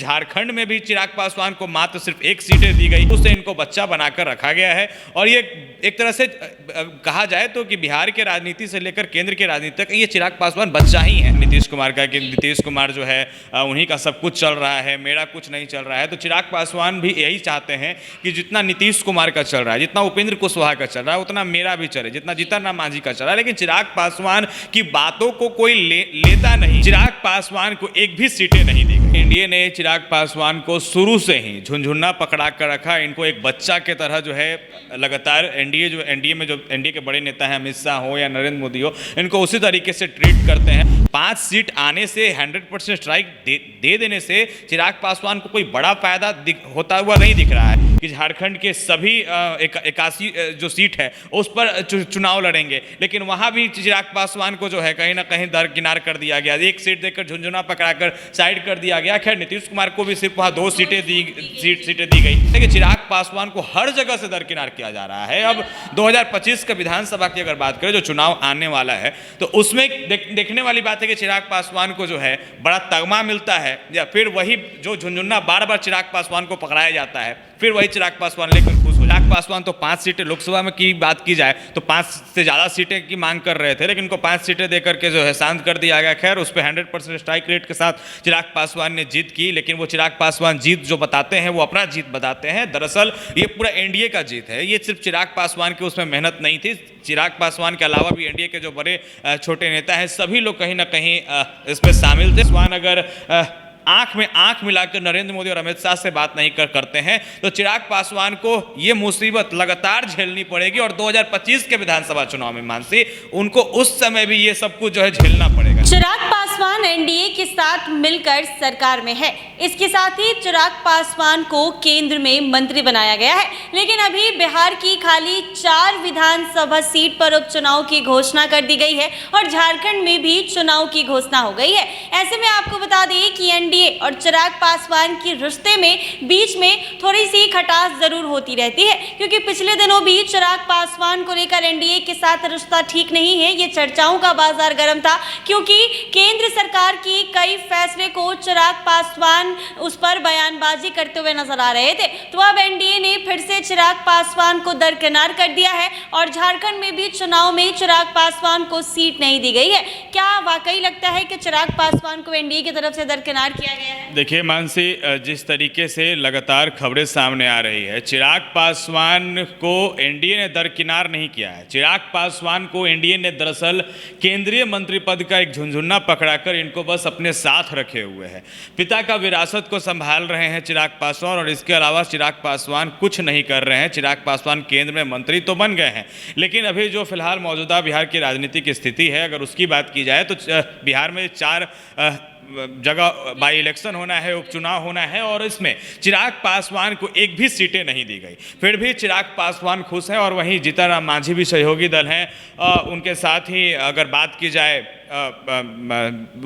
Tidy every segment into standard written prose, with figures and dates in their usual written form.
झारखंड में भी चिराग पासवान को मात्र सिर्फ 1 सीटें दी गई, उससे इनको बच्चा बनाकर रखा गया है। और ये एक तरह से कहा जाए तो कि बिहार के राजनीति से लेकर केंद्र के राजनीति तक ये चिराग पासवान बच्चा ही है। नीतीश कुमार का कि नीतीश कुमार जो है उन्हीं का सब कुछ चल रहा है, मेरा कुछ नहीं चल रहा है। तो चिराग पासवान भी यही चाहते हैं कि जितना नीतीश कुमार का चल रहा है, जितना उपेंद्र कुशवाहा का चल रहा है, उतना मेरा भी चले, जितना जीतन राम मांझी का चल रहा है। लेकिन चिराग पासवान की बातों को कोई लेता नहीं। चिराग पासवान को एक भी सीटें नहीं दी गई। एनडीए ने चिराग पासवान को शुरू से ही झुनझुना पकड़ा कर रखा। इनको एक बच्चा के तरह जो है लगातार एनडीए के बड़े नेता हैं, अमित शाह हो या नरेंद्र मोदी हो, इनको उसी तरीके से ट्रीट करते हैं। 5 सीट आने से 100% स्ट्राइक दे देने से चिराग पासवान को कोई बड़ा फायदा होता हुआ नहीं दिख रहा है कि झारखंड के सभी 81 जो सीट है उस पर चुनाव लड़ेंगे। लेकिन वहां भी चिराग पासवान को जो है कहीं ना कहीं दरकिनार कर दिया गया, 1 सीट देकर झुनझुना पकड़ाकर साइड कर दिया गया। खैर नीतीश कुमार को भी सिर्फ वहां 2 सीटें दी गई, लेकिन चिराग पासवान को हर जगह से दरकिनार किया जा रहा है। अब 2025 का विधानसभा की अगर बात करें, जो चुनाव आने वाला है, तो उसमें देखने वाली बात है कि चिराग पासवान को जो है बड़ा तगमा मिलता है, या फिर वही जो झुनझुना बार बार चिराग पासवान को पकड़ाया जाता है, फिर वही चिराग पासवान लेकर खुश हो। चिराग पासवान तो 5 सीटें लोकसभा में की बात की जाए तो 5 से ज़्यादा सीटें की मांग कर रहे थे, लेकिन उनको 5 सीटें देकर के जो है शांत कर दिया गया। खैर उस पर 100% स्ट्राइक रेट के साथ चिराग पासवान ने जीत की, लेकिन वो चिराग पासवान जीत जो बताते हैं वो अपना जीत बताते हैं। दरअसल ये पूरा एनडीए का जीत है। ये सिर्फ चिराग पासवान की उसमें मेहनत नहीं थी। चिराग पासवान के अलावा भी एनडीए के जो बड़े छोटे नेता हैं, सभी लोग कहीं ना कहीं इसमें शामिल थे। पासवान अगर आंख में आंख मिलाकर नरेंद्र मोदी और अमित शाह से बात नहीं करते हैं तो चिराग पासवान को ये मुसीबत लगातार झेलनी पड़ेगी। और 2025 के विधानसभा चुनाव में मानसी उनको उस समय भी ये सब कुछ जो है झेलना पड़ेगा। चिराग पासवान एनडीए के साथ मिलकर सरकार में है। इसके साथ ही चिराग पासवान को केंद्र में मंत्री बनाया गया है। लेकिन अभी बिहार की खाली 4 विधानसभा सीट पर उपचुनाव की घोषणा कर दी गई है और झारखंड में भी चुनाव की घोषणा हो गई है। ऐसे में आपको बता दें कि एनडीए और चिराग पासवान के रिश्ते में बीच में थोड़ी सी खटास जरूर होती रहती है, क्योंकि पिछले दिनों भी चिराग पासवान को लेकर एनडीए के साथ रिश्ता ठीक नहीं है। ये चर्चाओं का बाजार गर्म था, क्योंकि केंद्र सरकार की कई फैसले को चिराग पासवान उस पर बयानबाजी करते हुए नजर आ रहे थे। तो अब एनडीए ने फिर से चिराग पासवान को दरकिनार कर दिया है और झारखंड में भी चुनाव में चिराग पासवान को सीट नहीं दी गई है। क्या वाकई लगता है कि चिराग पासवान को एनडीए की तरफ से दरकिनार किया गया है? देखिए मानसी, जिस तरीके से लगातार खबरें सामने आ रही है, चिराग पासवान को एनडीए ने दरकिनार नहीं किया है। चिराग पासवान को एनडीए ने दरअसल केंद्रीय मंत्री पद का एक झुनझुना पकड़ाकर इनको बस अपने साथ रखे हुए हैं। पिता का विरासत को संभाल रहे हैं चिराग पासवान, और इसके अलावा चिराग पासवान कुछ नहीं कर रहे हैं। चिराग पासवान केंद्र में मंत्री तो बन गए हैं, लेकिन अभी जो फिलहाल मौजूदा बिहार की राजनीतिक स्थिति है, अगर उसकी बात की जाए तो बिहार में 4 जगह बाई इलेक्शन होना है, उपचुनाव होना है, और इसमें चिराग पासवान को एक भी सीटें नहीं दी गई। फिर भी चिराग पासवान खुश हैं, और वहीं जीतन राम मांझी भी सहयोगी दल हैं। उनके साथ ही अगर बात की जाए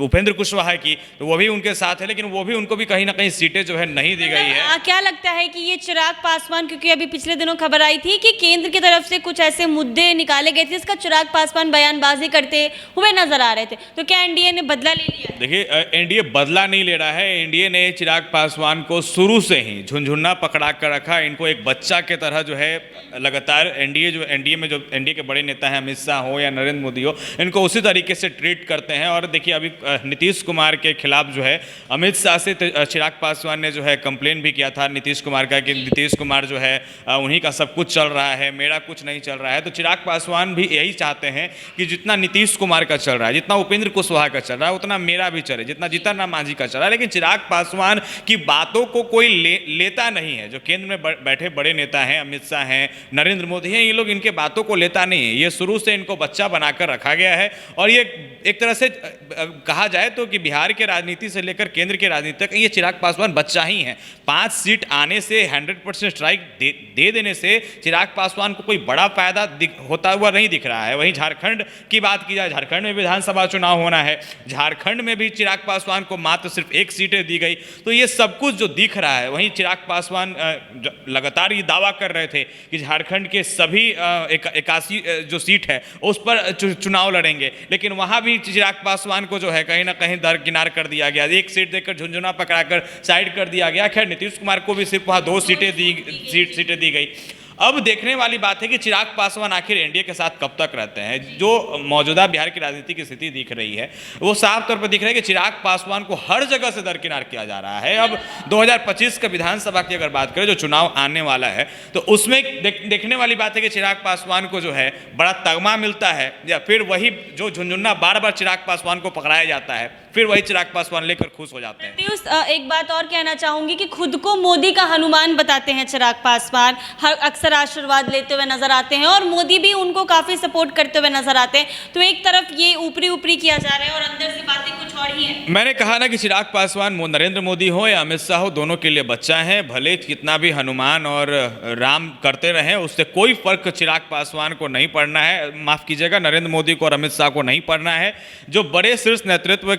उपेंद्र कुशवाहा की, तो वो भी उनके साथ है, लेकिन वो भी उनको भी कहीं ना कहीं सीटें जो है नहीं दी गई है। क्या लगता है कि ये चिराग पासवान, क्योंकि अभी पिछले दिनों खबर आई थी कि केंद्र की तरफ से कुछ ऐसे मुद्दे निकाले गए थे जिसका चिराग पासवान बयानबाजी करते हुए नजर आ रहे थे, तो क्या एनडीए ने बदला ले लिया? देखिए, एनडीए बदला नहीं ले रहा है। एनडीए ने चिराग पासवान को शुरू से ही झुनझुना पकड़ा कर रखा। इनको एक बच्चा के तरह जो है लगातार एनडीए के बड़े नेता हैं, अमित शाह हो या नरेंद्र मोदी हो, इनको उसी तरीके से ट्रीट करते हैं। और देखिए, अभी नीतीश कुमार के खिलाफ जो है अमित शाह से चिराग पासवान ने जो है कंप्लेन भी किया था नीतीश कुमार का कि नीतीश कुमार जो है उन्हीं का सब कुछ चल रहा है, मेरा कुछ नहीं चल रहा है। तो चिराग पासवान भी यही चाहते हैं कि जितना नीतीश कुमार का चल रहा है, जितना उपेंद्र कुशवाहा का चल रहा है, उतना मेरा भी चले, जितना जीतन राम मांझी का चल रहा है। लेकिन चिराग पासवान की बातों को कोई लेता नहीं है। जो केंद्र में बैठे बड़े नेता हैं, अमित शाह हैं, नरेंद्र मोदी हैं, ये लोग इनके बातों को लेता नहीं है। ये शुरू से इनको बच्चा बनाकर रखा गया है। और ये एक तरह से कहा जाए तो कि बिहार के राजनीति से लेकर केंद्र के राजनीति तक ये चिराग पासवान बच्चा ही है। 5 सीट आने से 100% स्ट्राइक दे देने से चिराग पासवान को कोई बड़ा फायदा होता हुआ नहीं दिख रहा है। वहीं झारखंड की बात की जाए, झारखंड में विधानसभा चुनाव होना है, झारखंड में भी चिराग पासवान को मात्र सिर्फ 1 सीटें दी गई। तो ये सब कुछ जो दिख रहा है, वहीं चिराग पासवान लगातार ये दावा कर रहे थे कि झारखंड के सभी 81 जो सीट है उस पर चुनाव लड़ेंगे। लेकिन वहाँ भी भी चिराग पासवान को जो है कहीं ना कहीं दरकिनार कर दिया गया, एक सीट देकर झुंझुना पकड़ाकर साइड कर दिया गया। खैर नीतीश कुमार को भी सिर्फ वहाँ 2 सीटें दी गई। अब देखने वाली बात है कि चिराग पासवान आखिर एनडीए के साथ कब तक रहते हैं। जो मौजूदा बिहार की राजनीति की स्थिति दिख रही है वो साफ तौर पर दिख रहा है कि चिराग पासवान को हर जगह से दरकिनार किया जा रहा है। अब 2025 का विधानसभा की अगर बात करें, जो चुनाव आने वाला है, तो उसमें देखने वाली बात है कि चिराग पासवान को जो है बड़ा तगमा मिलता है, या फिर वही जो झुंझुना बार बार चिराग पासवान को पकड़ाया जाता है, फिर वही चिराग पासवान लेकर खुश हो जाते हैं। एक बात और कहना चाहूंगी कि खुद को मोदी का हनुमान बताते हैं चिराग पासवान, अक्सर आशीर्वाद लेते हुए नजर आते हैं और मोदी भी उनको काफी सपोर्ट करते हुए नजर आते हैं। तो एक तरफ ये ऊपरी ऊपरी किया जा रहा है और अंदर से बातें कुछ और ही है। मैंने कहा ना कि चिराग पासवान नरेंद्र मोदी हो या अमित शाह हो, दोनों के लिए बच्चा है। भले कितना भी हनुमान और राम करते रहे, उससे कोई फर्क चिराग पासवान को नहीं पड़ना है। माफ कीजिएगा, नरेंद्र मोदी को और अमित शाह को नहीं पड़ना है। जो बड़े शीर्ष नेतृत्व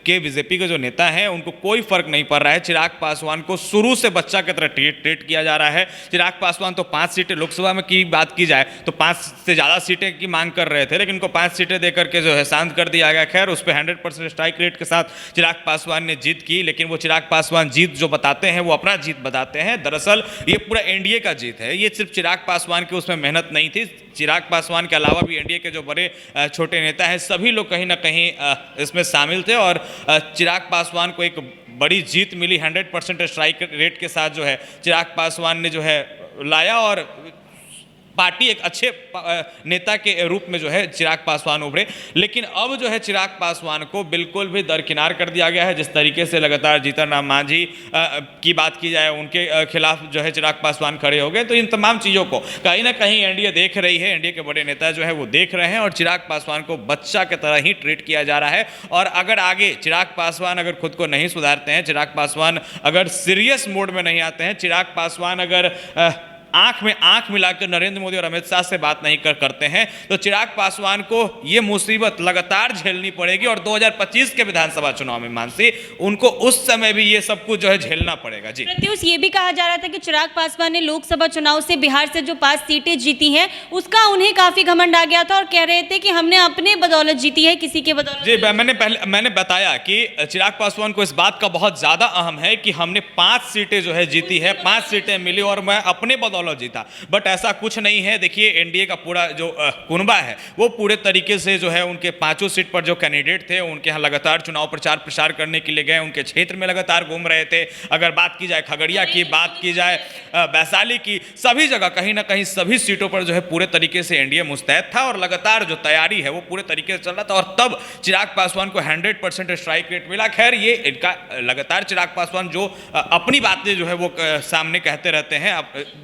के बीजेपी के जो नेता हैं उनको कोई फर्क नहीं पड़ रहा है। चिराग पासवान को शुरू से बच्चा की तरह ट्रीट किया जा रहा है। चिराग पासवान तो 5 सीटें लोकसभा में की बात की जाए तो 5 से ज़्यादा सीटें की मांग कर रहे थे, लेकिन इनको 5 सीटें देकर के जो है शांत कर दिया गया। खैर उस पर 100% स्ट्राइक रेट के साथ चिराग पासवान ने जीत की, लेकिन वो चिराग पासवान जीत जो बताते हैं वो अपना जीत बताते हैं। दरअसल ये पूरा एनडीए का जीत है। ये सिर्फ चिराग पासवान की उसमें मेहनत नहीं थी। चिराग पासवान के अलावा भी एनडीए के जो बड़े छोटे नेता हैं सभी लोग कहीं ना कहीं इसमें शामिल थे और चिराग पासवान को एक बड़ी जीत मिली। 100% स्ट्राइक रेट के साथ जो है चिराग पासवान ने जो है लाया और पार्टी एक अच्छे नेता के रूप में जो है चिराग पासवान उभरे। लेकिन अब जो है चिराग पासवान को बिल्कुल भी दरकिनार कर दिया गया है। जिस तरीके से लगातार जीतन राम मांझी की बात की जाए, उनके खिलाफ जो है चिराग पासवान खड़े हो गए। तो इन तमाम चीज़ों को कहीं ना कहीं एनडीए देख रही है, एनडीए के बड़े नेता जो है वो देख रहे हैं और चिराग पासवान को बच्चा की तरह ही ट्रीट किया जा रहा है। और अगर आगे चिराग पासवान अगर खुद को नहीं सुधारते हैं, चिराग पासवान अगर सीरियस मोड में नहीं आते हैं, चिराग पासवान अगर आंख में आंख मिलाकर नरेंद्र मोदी और अमित शाह से बात नहीं करते हैं, तो चिराग पासवान को ये मुसीबत लगातार झेलनी पड़ेगी। और 2025 के विधानसभा चुनाव में मानसी उनको उस समय भी ये सब कुछ जो है झेलना पड़ेगा। जी प्रत्युष, ये भी कहा जा रहा था कि चिराग पासवान ने लोकसभा चुनाव से बिहार से जो 5 सीटें जीती हैं उसका उन्हें काफी घमंड आ गया था और कह रहे थे कि हमने अपने बदौलत जीती है, किसी के बदौलत। जी मैंने बताया कि चिराग पासवान को इस बात का बहुत ज्यादा अहम है कि हमने 5 सीटें जो है जीती है, 5 सीटें मिली और मैं अपने बदौलत जीता। बट ऐसा कुछ नहीं है। देखिए एनडीए का पूरा जो कुनबा है वो पूरे तरीके से जो है उनके 5 सीट पर जो कैंडिडेट थे उनके यहाँ लगातार चुनाव प्रचार प्रसार करने के लिए गए, उनके क्षेत्र में लगातार घूम रहे थे। अगर बात की जाए खगड़िया की, बात की जाए वैशाली की, सभी जगह कहीं ना कहीं सभी सीटों पर जो है पूरे तरीके से एनडीए मुस्तैद था और लगातार जो तैयारी है वो पूरे तरीके से चल रहा था। और तब चिराग पासवान को 100% स्ट्राइक रेट मिला। खैर ये इनका लगातार चिराग पासवान जो अपनी बातें जो है वो सामने कहते रहते हैं,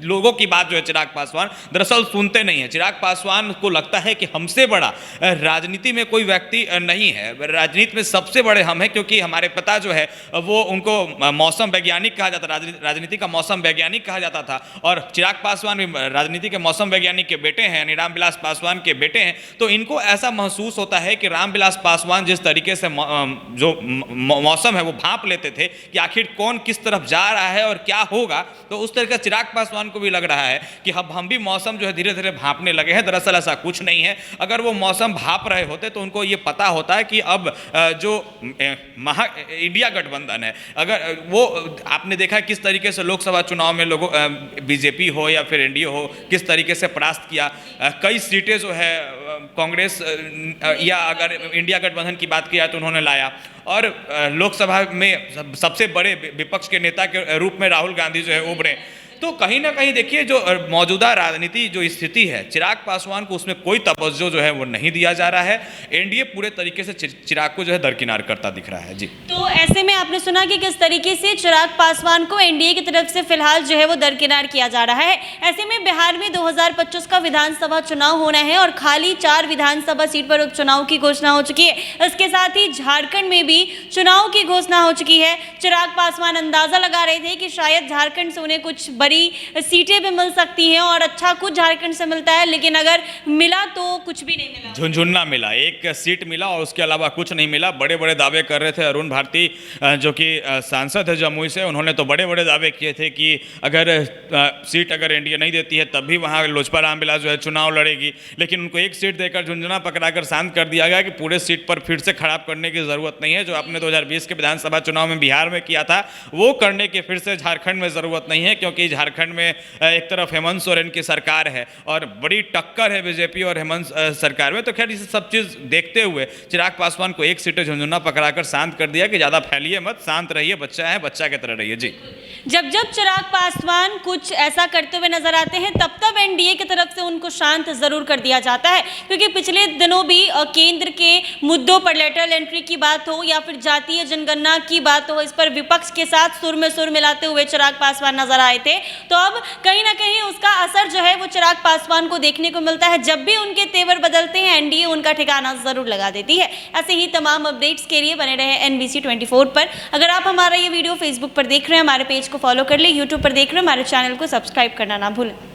लोगों की बात जो है चिराग पासवान दरअसल सुनते नहीं है। चिराग पासवान को लगता है कि हमसे बड़ा राजनीति में कोई व्यक्ति नहीं है, राजनीति में सबसे बड़े हम हैं, क्योंकि हमारे पिता जो है वो उनको मौसम वैज्ञानिक कहा जाता, राजनीति का मौसम वैज्ञानिक कहा जाता था। और चिराग पासवान भी राजनीति के मौसम वैज्ञानिक के बेटे हैं, यानी रामविलास पासवान के बेटे हैं। तो इनको ऐसा महसूस होता है कि रामविलास पासवान जिस तरीके से जो मौसम है वो भांप लेते थे कि आखिर कौन किस तरफ जा रहा है और क्या होगा, तो उस तरह का चिराग पासवान को भी लग रहा है कि अब हम भी मौसम जो है धीरे धीरे भांपने लगे हैं। दरअसल ऐसा कुछ नहीं है। अगर वो मौसम भांप रहे होते तो उनको ये पता होता है कि अब जो इंडिया गठबंधन है, अगर वो आपने देखा किस तरीके से लोकसभा चुनाव में लोगों बीजेपी हो या फिर एनडीए हो किस तरीके से परास्त किया। कई सीटें जो है कांग्रेस या अगर इंडिया गठबंधन की बात किया तो उन्होंने लाया। और लोकसभा में सबसे बड़े विपक्ष के नेता के रूप में राहुल गांधी जो है उभरे। तो कहीं ना कहीं देखिए जो मौजूदा राजनीति जो स्थिति है, चिराग पासवान को उसमें कोई तवज्जो जो है वो नहीं दिया जा रहा है। एनडीए पूरे तरीके से चिराग को जो है दरकिनार करता दिख रहा है। जी तो ऐसे में आपने सुना कि किस तरीके से चिराग पासवान को एनडीए की तरफ से फिलहाल जो है वो दरकिनार किया जा रहा है। ऐसे में बिहार में 2025 का विधानसभा चुनाव होना है और खाली 4 विधानसभा सीट पर उपचुनाव की घोषणा हो चुकी है। इसके साथ ही झारखंड में भी चुनाव की घोषणा हो चुकी है। चिराग पासवान अंदाजा लगा रहे थे कि शायद झारखंड से उन्हें कुछ बड़ी सीटें भी मिल सकती हैं और अच्छा कुछ झारखंड से मिलता है, लेकिन अगर मिला तो कुछ भी नहीं मिला। झुनझुना मिला, एक सीट मिला और उसके अलावा कुछ नहीं मिला। बड़े बड़े दावे कर रहे थे अरुण भारती जो कि सांसद है जमुई से, उन्होंने तो बड़े बड़े दावे किए थे कि अगर सीट अगर एनडीए नहीं देती है तब भी वहाँ लोजपा रामविलास जो है चुनाव लड़ेगी, लेकिन उनको एक सीट देकर झुंझुना पकड़ाकर शांत कर दिया गया कि पूरे सीट पर फिर से खराब करने की ज़रूरत नहीं है। जो आपने 2020 के विधानसभा चुनाव में बिहार में किया था वो करने की फिर से झारखंड में ज़रूरत नहीं है, क्योंकि झारखंड में एक तरफ हेमंत सोरेन की सरकार है और बड़ी टक्कर है बीजेपी और हेमंत सरकार में। तो खैर इसे सब चीज़ देखते हुए चिराग पासवान को एक सीटें झुंझुना पकड़ाकर शांत कर दिया कि ज़्यादा फैलिए मत, शांत रहिए, बच्चा है, बच्चा की तरह रहिए। जी, जब जब चिराग पासवान कुछ ऐसा करते हुए नजर आते हैं तब तब एनडीए की तरफ से उनको शांत जरूर कर दिया जाता है, क्योंकि पिछले दिनों भी केंद्र के मुद्दों पर लेटरल एंट्री की बात हो या फिर जातीय जनगणना की बात हो, इस पर विपक्ष के साथ सुर में सुर मिलाते हुए चिराग पासवान नजर आए थे। तो अब कहीं ना कहीं उसका असर जो है वो चिराग पासवान को देखने को मिलता है। जब भी उनके तेवर बदलते हैं एनडीए उनका ठिकाना जरूर लगा देती है। ऐसे ही तमाम अपडेट्स के लिए बने रहे NBC 24 पर। अगर आप हमारा ये वीडियो फेसबुक पर देख रहे हैं, हमारे पेज को फॉलो कर ले, यूट्यूब पर देख रहे हैं, हमारे चैनल को सब्सक्राइब करना ना भूलें।